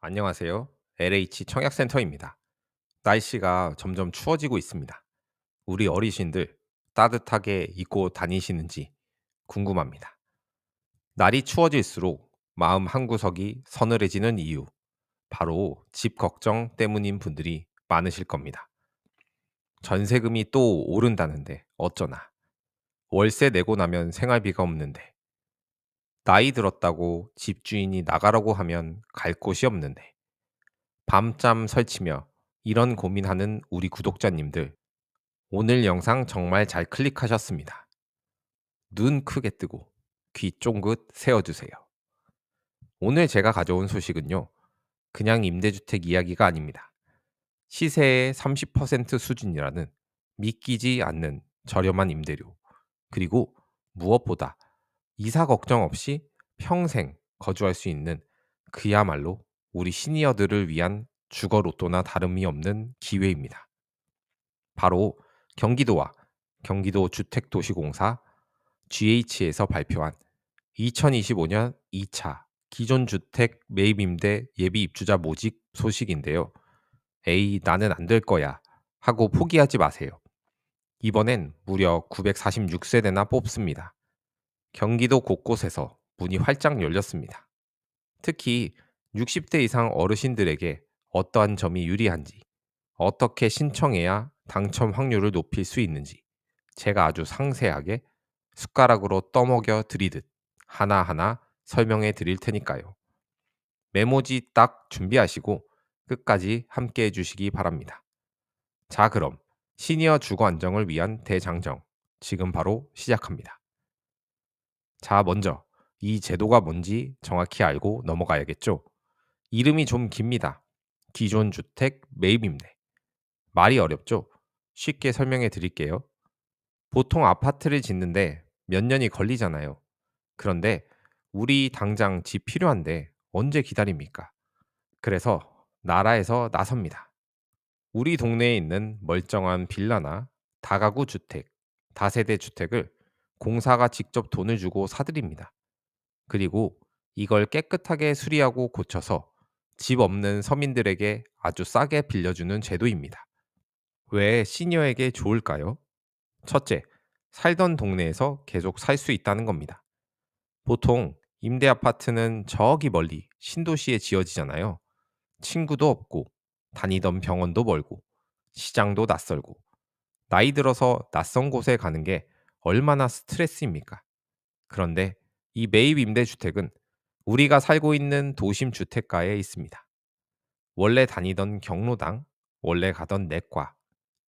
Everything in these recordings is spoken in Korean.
안녕하세요. LH 청약센터입니다. 날씨가 점점 추워지고 있습니다. 우리 어르신들 따뜻하게 입고 다니시는지 궁금합니다. 날이 추워질수록 마음 한구석이 서늘해지는 이유, 바로 집 걱정 때문인 분들이 많으실 겁니다. 전세금이 또 오른다는데 어쩌나. 월세 내고 나면 생활비가 없는데. 나이 들었다고 집주인이 나가라고 하면 갈 곳이 없는데. 밤잠 설치며 이런 고민하는 우리 구독자님들, 오늘 영상 정말 잘 클릭하셨습니다. 눈 크게 뜨고 귀 쫑긋 세워주세요. 오늘 제가 가져온 소식은요, 그냥 임대주택 이야기가 아닙니다. 시세의 30% 수준이라는 믿기지 않는 저렴한 임대료, 그리고 무엇보다 이사 걱정 없이 평생 거주할 수 있는, 그야말로 우리 시니어들을 위한 주거 로또나 다름이 없는 기회입니다. 바로 경기도와 경기도주택도시공사 GH에서 발표한 2025년 2차 기존주택 매입임대 예비 입주자 모집 소식인데요. 에이, 나는 안 될 거야 하고 포기하지 마세요. 이번엔 무려 946세대나 뽑습니다. 경기도 곳곳에서 문이 활짝 열렸습니다. 특히 60대 이상 어르신들에게 어떠한 점이 유리한지, 어떻게 신청해야 당첨 확률을 높일 수 있는지 제가 아주 상세하게 숟가락으로 떠먹여 드리듯 하나하나 설명해 드릴 테니까요. 메모지 딱 준비하시고 끝까지 함께 해 주시기 바랍니다. 자, 그럼 시니어 주거 안정을 위한 대장정 지금 바로 시작합니다. 자, 먼저 이 제도가 뭔지 정확히 알고 넘어가야겠죠. 이름이 좀 깁니다. 기존 주택 매입임대. 말이 어렵죠? 쉽게 설명해 드릴게요. 보통 아파트를 짓는데 몇 년이 걸리잖아요. 그런데 우리 당장 집 필요한데 언제 기다립니까? 그래서 나라에서 나섭니다. 우리 동네에 있는 멀쩡한 빌라나 다가구 주택, 다세대 주택을 공사가 직접 돈을 주고 사드립니다. 그리고 이걸 깨끗하게 수리하고 고쳐서 집 없는 서민들에게 아주 싸게 빌려주는 제도입니다. 왜 시니어에게 좋을까요? 첫째, 살던 동네에서 계속 살 수 있다는 겁니다. 보통 임대 아파트는 저기 멀리 신도시에 지어지잖아요. 친구도 없고, 다니던 병원도 멀고, 시장도 낯설고, 나이 들어서 낯선 곳에 가는 게 얼마나 스트레스입니까? 그런데 이 매입 임대주택은 우리가 살고 있는 도심 주택가에 있습니다. 원래 다니던 경로당, 원래 가던 내과,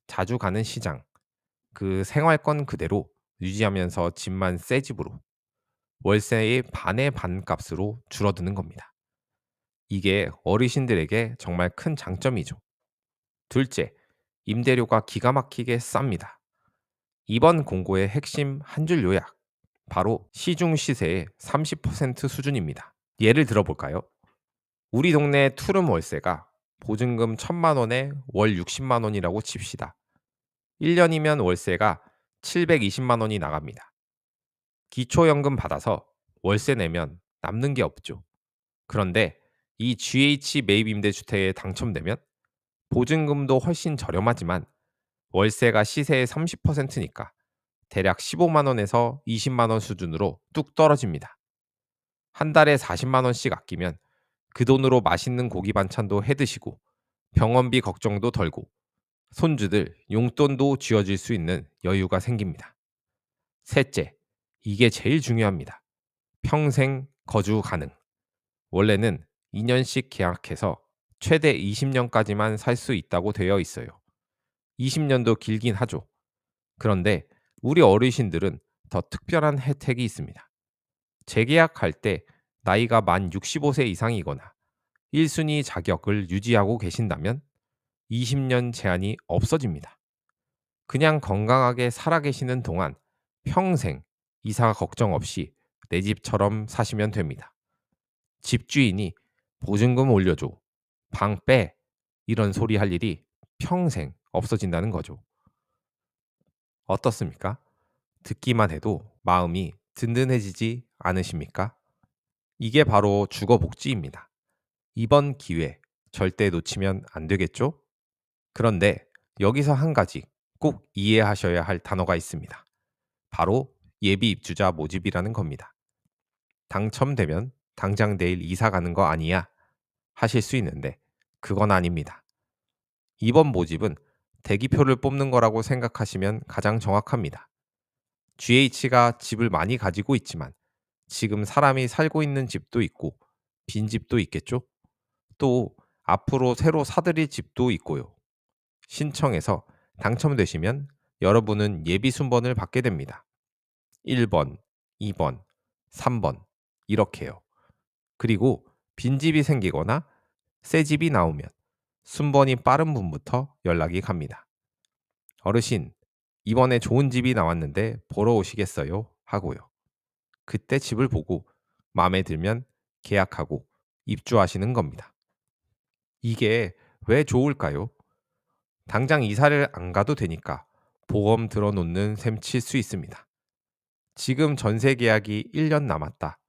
자주 가는 시장, 그 생활권 그대로 유지하면서 집만 새 집으로 월세의 반의 반값으로 줄어드는 겁니다. 이게 어르신들에게 정말 큰 장점이죠. 둘째, 임대료가 기가 막히게 쌉니다. 이번 공고의 핵심 한 줄 요약, 바로 시중 시세의 30% 수준입니다. 예를 들어볼까요? 우리 동네 투룸 월세가 보증금 1,000만 원에 월 60만 원이라고 칩시다. 1년이면 월세가 720만 원이 나갑니다. 기초연금 받아서 월세 내면 남는 게 없죠. 그런데 이 GH 매입 임대주택에 당첨되면 보증금도 훨씬 저렴하지만 월세가 시세의 30%니까 대략 15만 원에서 20만 원 수준으로 뚝 떨어집니다. 한 달에 40만 원씩 아끼면 그 돈으로 맛있는 고기 반찬도 해 드시고 병원비 걱정도 덜고 손주들 용돈도 쥐어줄 수 있는 여유가 생깁니다. 셋째, 이게 제일 중요합니다. 평생 거주 가능. 원래는 2년씩 계약해서 최대 20년까지만 살 수 있다고 되어 있어요. 20년도 길긴 하죠. 그런데 우리 어르신들은 더 특별한 혜택이 있습니다. 재계약할 때 나이가 만 65세 이상이거나 1순위 자격을 유지하고 계신다면 20년 제한이 없어집니다. 그냥 건강하게 살아계시는 동안 평생 이사 걱정 없이 내 집처럼 사시면 됩니다. 집주인이 보증금 올려줘, 방 빼, 이런 소리 할 일이 평생 없어진다는 거죠. 어떻습니까? 듣기만 해도 마음이 든든해지지 않으십니까? 이게 바로 주거복지입니다. 이번 기회 절대 놓치면 안 되겠죠? 그런데 여기서 한 가지 꼭 이해하셔야 할 단어가 있습니다. 바로 예비 입주자 모집이라는 겁니다. 당첨되면 당장 내일 이사 가는 거 아니야? 하실 수 있는데 그건 아닙니다. 이번 모집은 대기표를 뽑는 거라고 생각하시면 가장 정확합니다. GH가 집을 많이 가지고 있지만 지금 사람이 살고 있는 집도 있고 빈집도 있겠죠? 또 앞으로 새로 사들일 집도 있고요. 신청해서 당첨되시면 여러분은 예비 순번을 받게 됩니다. 1번, 2번, 3번 이렇게요. 그리고 빈집이 생기거나 새 집이 나오면 순번이 빠른 분부터 연락이 갑니다. 어르신, 이번에 좋은 집이 나왔는데 보러 오시겠어요? 하고요. 그때 집을 보고 마음에 들면 계약하고 입주하시는 겁니다. 이게 왜 좋을까요? 당장 이사를 안 가도 되니까 보험 들어놓는 셈 칠 수 있습니다. 지금 전세 계약이 1년 남았다.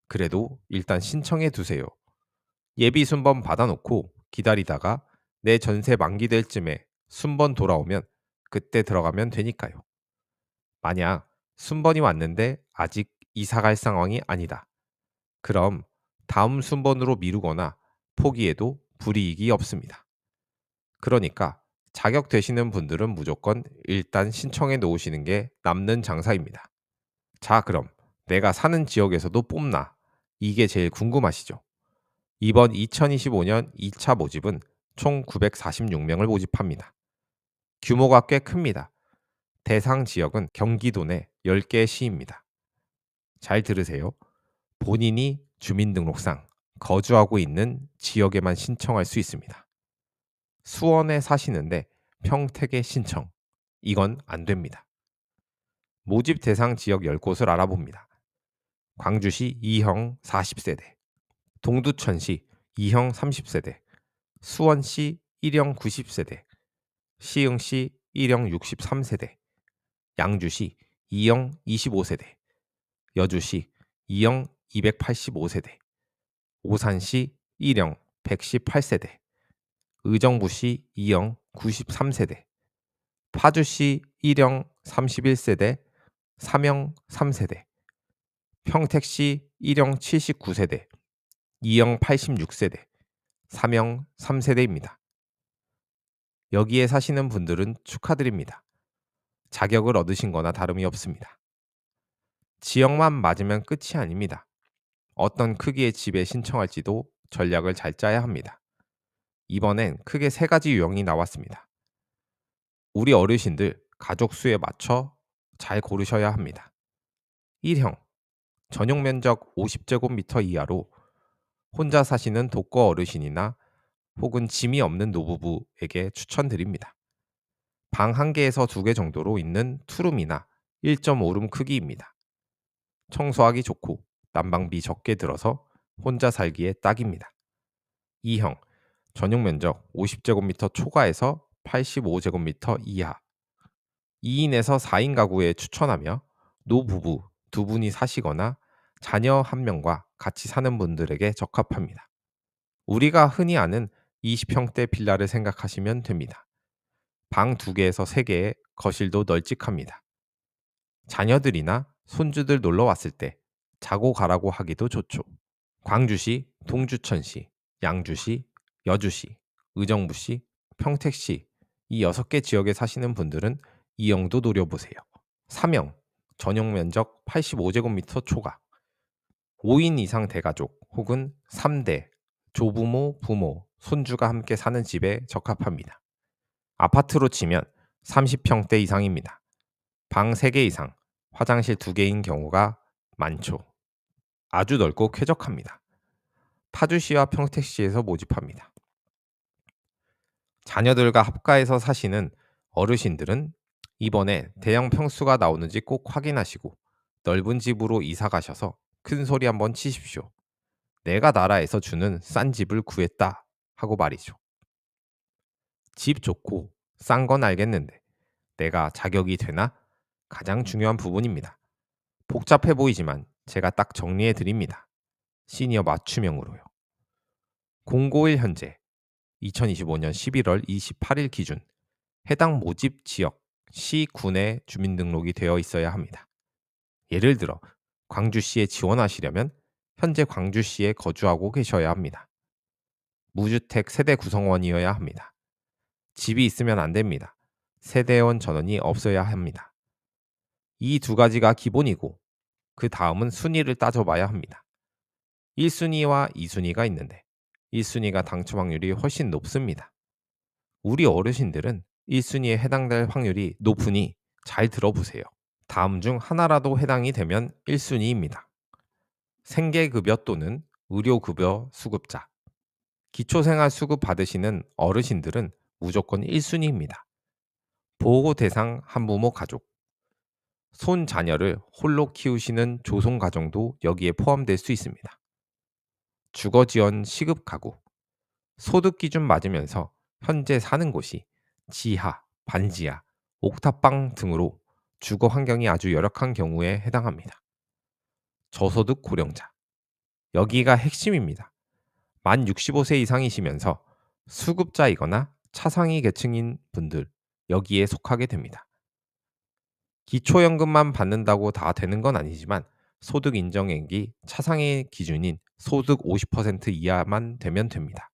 그래도 일단 신청해 두세요. 예비 순번 받아놓고 기다리다가 내 전세 만기될 쯤에 순번 돌아오면 그때 들어가면 되니까요. 만약 순번이 왔는데 아직 이사 갈 상황이 아니다. 그럼 다음 순번으로 미루거나 포기해도 불이익이 없습니다. 그러니까 자격 되시는 분들은 무조건 일단 신청해 놓으시는 게 남는 장사입니다. 자, 그럼 내가 사는 지역에서도 뽑나? 이게 제일 궁금하시죠? 이번 2025년 2차 모집은 총 946명을 모집합니다. 규모가 꽤 큽니다. 대상 지역은 경기도 내 10개 시입니다. 잘 들으세요. 본인이 주민등록상 거주하고 있는 지역에만 신청할 수 있습니다. 수원에 사시는데 평택에 신청. 이건 안 됩니다. 모집 대상 지역 10곳을 알아봅니다. 광주시 2형 40세대, 동두천시 2형 30세대, 수원시 1형 90세대, 시흥시 1형 63세대, 양주시 2형 25세대, 여주시 2형 285세대, 오산시 1형 118세대, 의정부시 2형 93세대, 파주시 1형 31세대, 삼형 3세대, 평택시 1형 79세대, 2형 86세대, 3형 3세대입니다. 여기에 사시는 분들은 축하드립니다. 자격을 얻으신 거나 다름이 없습니다. 지역만 맞으면 끝이 아닙니다. 어떤 크기의 집에 신청할지도 전략을 잘 짜야 합니다. 이번엔 크게 세 가지 유형이 나왔습니다. 우리 어르신들 가족 수에 맞춰 잘 고르셔야 합니다. 1형 전용 면적 50제곱미터 이하로 혼자 사시는 독거 어르신이나 혹은 짐이 없는 노부부에게 추천드립니다. 방 1개에서 2개 정도로 있는 투룸이나 1.5룸 크기입니다. 청소하기 좋고 난방비 적게 들어서 혼자 살기에 딱입니다. 2형 전용 면적 50제곱미터 초과에서 85제곱미터 이하 2인에서 4인 가구에 추천하며 노부부 2분이 사시거나 자녀 1명과 같이 사는 분들에게 적합합니다. 우리가 흔히 아는 20평대 빌라를 생각하시면 됩니다. 방 2개에서 3개에 거실도 널찍합니다. 자녀들이나 손주들 놀러 왔을 때 자고 가라고 하기도 좋죠. 광주시, 동주천시, 양주시, 여주시, 의정부시, 평택시 이 6개 지역에 사시는 분들은 이형도 노려보세요. 3형 전용 면적 85제곱미터 초과 5인 이상 대가족 혹은 3대 조부모, 부모, 손주가 함께 사는 집에 적합합니다. 아파트로 치면 30평대 이상입니다. 방 3개 이상, 화장실 2개인 경우가 많죠. 아주 넓고 쾌적합니다. 파주시와 평택시에서 모집합니다. 자녀들과 합가해서 사시는 어르신들은 이번에 대형 평수가 나오는지 꼭 확인하시고 넓은 집으로 이사 가셔서 큰 소리 한번 치십시오. 내가 나라에서 주는 싼 집을 구했다 하고 말이죠. 집 좋고 싼 건 알겠는데 내가 자격이 되나? 가장 중요한 부분입니다. 복잡해 보이지만 제가 딱 정리해 드립니다. 시니어 맞춤형으로요. 공고일 현재 2025년 11월 28일 기준 해당 모집 지역 시, 군에 주민등록이 되어 있어야 합니다. 예를 들어 광주시에 지원하시려면 현재 광주시에 거주하고 계셔야 합니다. 무주택 세대 구성원이어야 합니다. 집이 있으면 안 됩니다. 세대원 전원이 없어야 합니다. 이 두 가지가 기본이고 그 다음은 순위를 따져봐야 합니다. 1순위와 2순위가 있는데 1순위가 당첨 확률이 훨씬 높습니다. 우리 어르신들은 1순위에 해당될 확률이 높으니 잘 들어보세요. 다음 중 하나라도 해당이 되면 1순위입니다. 생계급여 또는 의료급여 수급자. 기초생활수급 받으시는 어르신들은 무조건 1순위입니다. 보호 대상 한부모 가족. 손 자녀를 홀로 키우시는 조손가정도 여기에 포함될 수 있습니다. 주거지원 시급 가구. 소득 기준 맞으면서 현재 사는 곳이 지하, 반지하, 옥탑방 등으로 주거 환경이 아주 열악한 경우에 해당합니다. 저소득 고령자. 여기가 핵심입니다. 만 65세 이상이시면서 수급자이거나 차상위 계층인 분들 여기에 속하게 됩니다. 기초연금만 받는다고 다 되는 건 아니지만 소득 인정액이 차상위 기준인 소득 50% 이하만 되면 됩니다.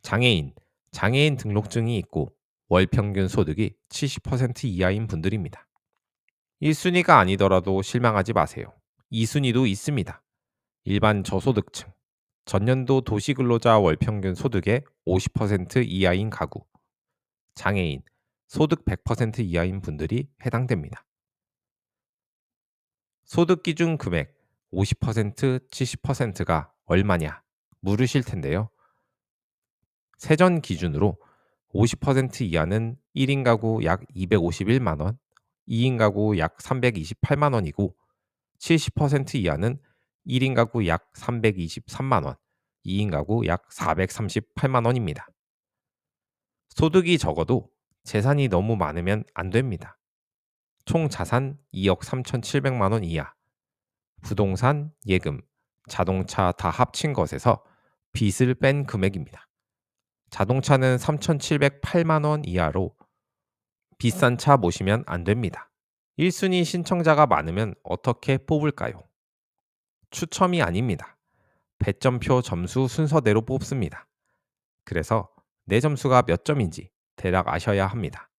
장애인, 장애인 등록증이 있고 월 평균 소득이 70% 이하인 분들입니다. 1순위가 아니더라도 실망하지 마세요. 2순위도 있습니다. 일반 저소득층, 전년도 도시근로자 월평균 소득의 50% 이하인 가구, 장애인, 소득 100% 이하인 분들이 해당됩니다. 소득 기준 금액 50%, 70%가 얼마냐 물으실 텐데요. 세전 기준으로 50% 이하는 1인 가구 약 251만 원, 2인 가구 약 328만 원이고 70% 이하는 1인 가구 약 323만 원, 2인 가구 약 438만 원입니다. 소득이 적어도 재산이 너무 많으면 안 됩니다. 총 자산 2억 3,700만 원 이하, 부동산, 예금, 자동차 다 합친 것에서 빚을 뺀 금액입니다. 자동차는 3,708만 원 이하로 비싼 차 모시면 안 됩니다. 1순위 신청자가 많으면 어떻게 뽑을까요? 추첨이 아닙니다. 배점표 점수 순서대로 뽑습니다. 그래서 내 점수가 몇 점인지 대략 아셔야 합니다.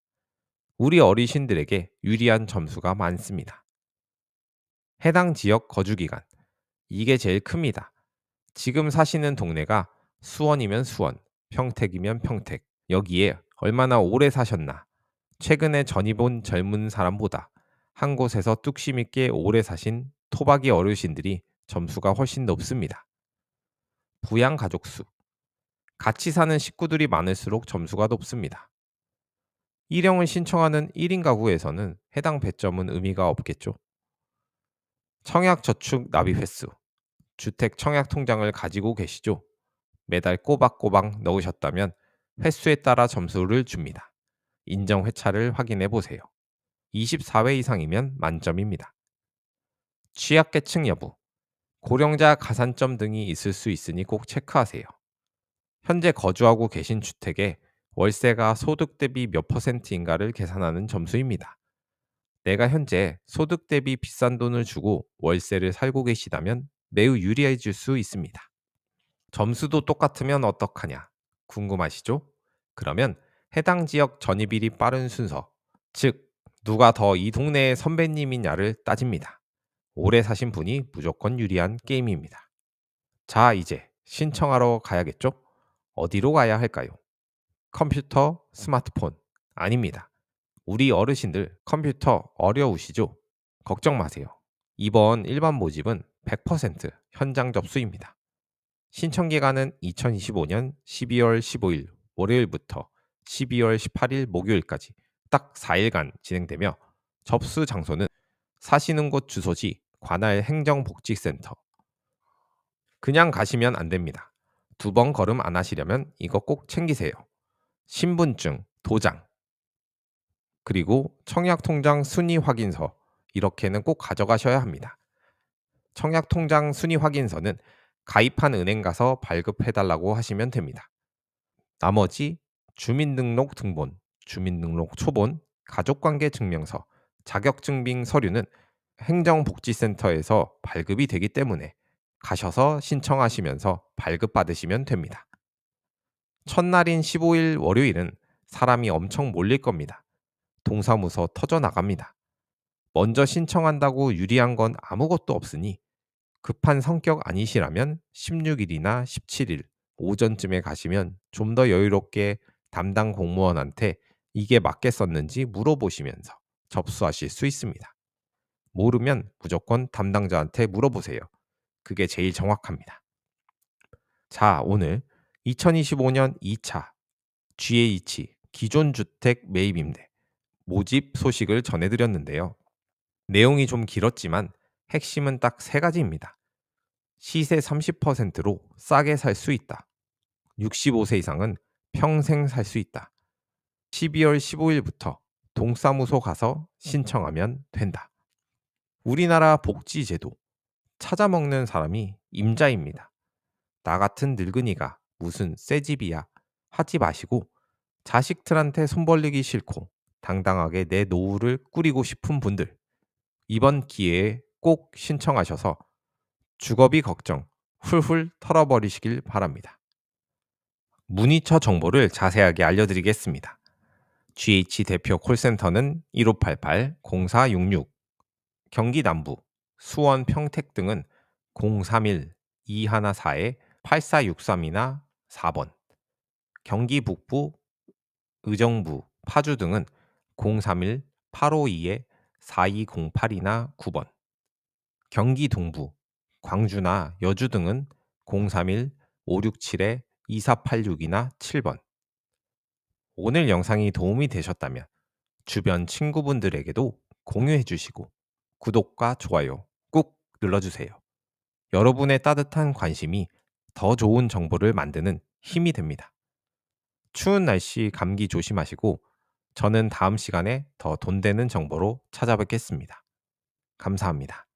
우리 어르신들에게 유리한 점수가 많습니다. 해당 지역 거주기간. 이게 제일 큽니다. 지금 사시는 동네가 수원이면 수원, 평택이면 평택. 여기에 얼마나 오래 사셨나. 최근에 전입 온 젊은 사람보다 한 곳에서 뚝심 있게 오래 사신 토박이 어르신들이 점수가 훨씬 높습니다. 부양 가족 수. 같이 사는 식구들이 많을수록 점수가 높습니다. 일형을 신청하는 1인 가구에서는 해당 배점은 의미가 없겠죠. 청약 저축 납입 횟수. 주택 청약 통장을 가지고 계시죠? 매달 꼬박꼬박 넣으셨다면 횟수에 따라 점수를 줍니다. 인정 회차를 확인해 보세요. 24회 이상이면 만점입니다. 취약계층 여부. 고령자 가산점 등이 있을 수 있으니 꼭 체크하세요. 현재 거주하고 계신 주택에 월세가 소득 대비 몇 %인가를 계산하는 점수입니다. 내가 현재 소득 대비 비싼 돈을 주고 월세를 살고 계시다면 매우 유리해질 수 있습니다. 점수도 똑같으면 어떡하냐? 궁금하시죠? 그러면 해당 지역 전입일이 빠른 순서, 즉 누가 더 이 동네의 선배님이냐를 따집니다. 오래 사신 분이 무조건 유리한 게임입니다. 자, 이제 신청하러 가야겠죠? 어디로 가야 할까요? 컴퓨터, 스마트폰. 아닙니다. 우리 어르신들 컴퓨터 어려우시죠? 걱정 마세요. 이번 일반 모집은 100% 현장 접수입니다. 신청 기간은 2025년 12월 15일 월요일부터 12월 18일 목요일까지 딱 4일간 진행되며 접수 장소는 사시는 곳 주소지 관할 행정복지센터. 그냥 가시면 안 됩니다. 두 번 걸음 안 하시려면 이거 꼭 챙기세요. 신분증, 도장, 그리고 청약통장 순위 확인서 이렇게는 꼭 가져가셔야 합니다. 청약통장 순위 확인서는 가입한 은행 가서 발급해달라고 하시면 됩니다. 나머지 주민등록 등본, 주민등록 초본, 가족관계 증명서, 자격증빙 서류는 행정복지센터에서 발급이 되기 때문에 가셔서 신청하시면서 발급받으시면 됩니다. 첫날인 15일 월요일은 사람이 엄청 몰릴 겁니다. 동사무소 터져 나갑니다. 먼저 신청한다고 유리한 건 아무것도 없으니 급한 성격 아니시라면 16일이나 17일 오전쯤에 가시면 좀 더 여유롭게 담당 공무원한테 이게 맞겠었는지 물어보시면서 접수하실 수 있습니다. 모르면 무조건 담당자한테 물어보세요. 그게 제일 정확합니다. 자, 오늘 2025년 2차 GH 기존 주택 매입 임대 모집 소식을 전해드렸는데요. 내용이 좀 길었지만 핵심은 딱 세 가지입니다. 시세 30%로 싸게 살 수 있다. 65세 이상은 평생 살 수 있다. 12월 15일부터 동사무소 가서 신청하면 된다. 우리나라 복지제도 찾아먹는 사람이 임자입니다. 나 같은 늙은이가 무슨 새 집이야 하지 마시고 자식들한테 손 벌리기 싫고 당당하게 내 노후를 꾸리고 싶은 분들 이번 기회에 꼭 신청하셔서 주거비 걱정 훌훌 털어버리시길 바랍니다. 문의처 정보를 자세하게 알려드리겠습니다. GH 대표 콜센터는 1588-0466, 경기 남부, 수원, 평택 등은 031-214-8463이나 4번, 경기 북부, 의정부, 파주 등은 031-852-4208이나 9번, 경기 동부, 광주나 여주 등은 031-567-2486이나 7번. 오늘 영상이 도움이 되셨다면 주변 친구분들에게도 공유해 주시고 구독과 좋아요 꾹 눌러주세요. 여러분의 따뜻한 관심이 더 좋은 정보를 만드는 힘이 됩니다. 추운 날씨 감기 조심하시고 저는 다음 시간에 더 돈 되는 정보로 찾아뵙겠습니다. 감사합니다.